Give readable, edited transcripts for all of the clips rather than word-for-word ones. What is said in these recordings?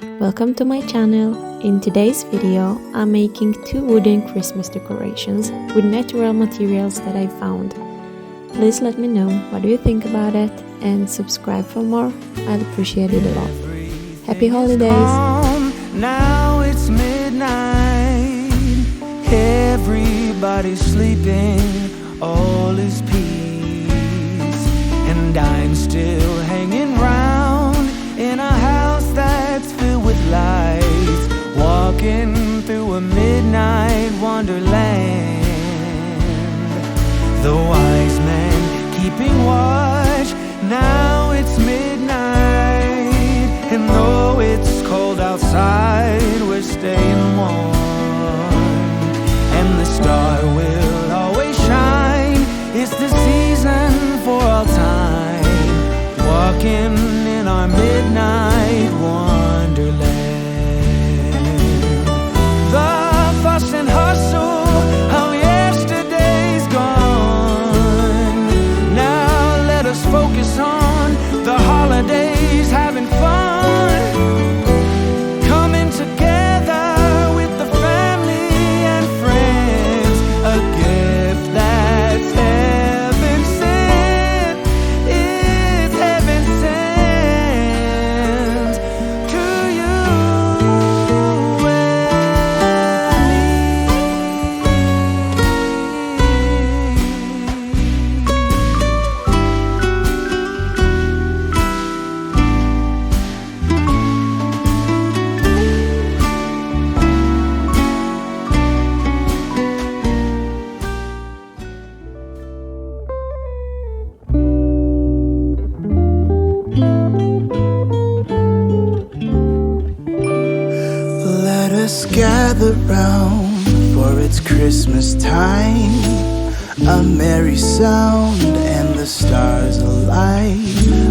Welcome to my channel. In today's video, I'm making 2 wooden Christmas decorations with natural materials that I found. Please let me know what do you think about it and subscribe for more. I'd appreciate it a lot. Happy holidays! Now it's midnight, everybody's sleeping, all is peace, and I'm still hanging round in a house that's filled with lights, walking through a midnight wonderland. The wise men keeping watch, now it's midnight, and though it's cold outside, we're staying warm, and the star will always shine. It's the season for all time, walking in our midnight wonderland. The fuss and hustle of yesterday's gone. Now let us focus on the holidays, having fun, coming together with the family and friends. A gift that's heaven sent, is heaven sent to you and me. Let us gather round, for it's Christmas time. A merry sound and the stars alight.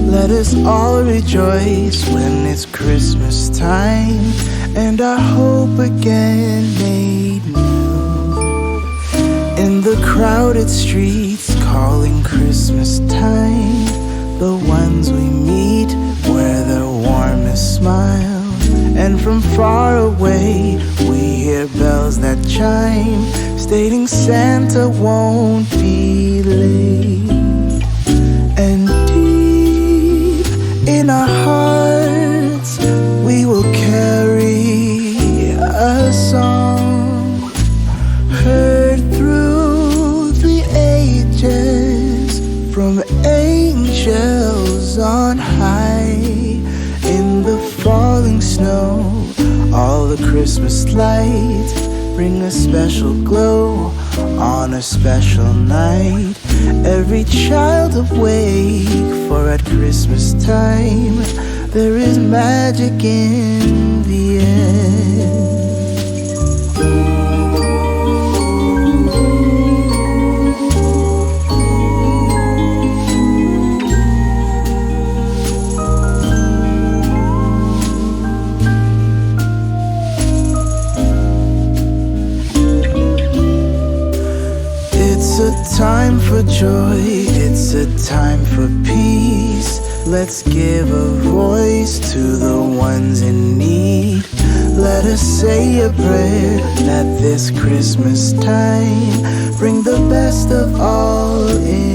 Let us all rejoice when it's Christmas time, and our hope again made new. In the crowded streets calling Christmas time, the ones we meet wear their warmest smile. And from far away we hear bells that chime, stating Santa won't be late. And deep in our hearts we will carry a song, heard through the ages from angels on high. In the falling snow, all the Christmas lights bring a special glow on a special night. Every child awake, for at Christmas time there is magic in the air. It's a time for joy, it's a time for peace. Let's give a voice to the ones in need. Let us say a prayer that this Christmas time bring the best of all in.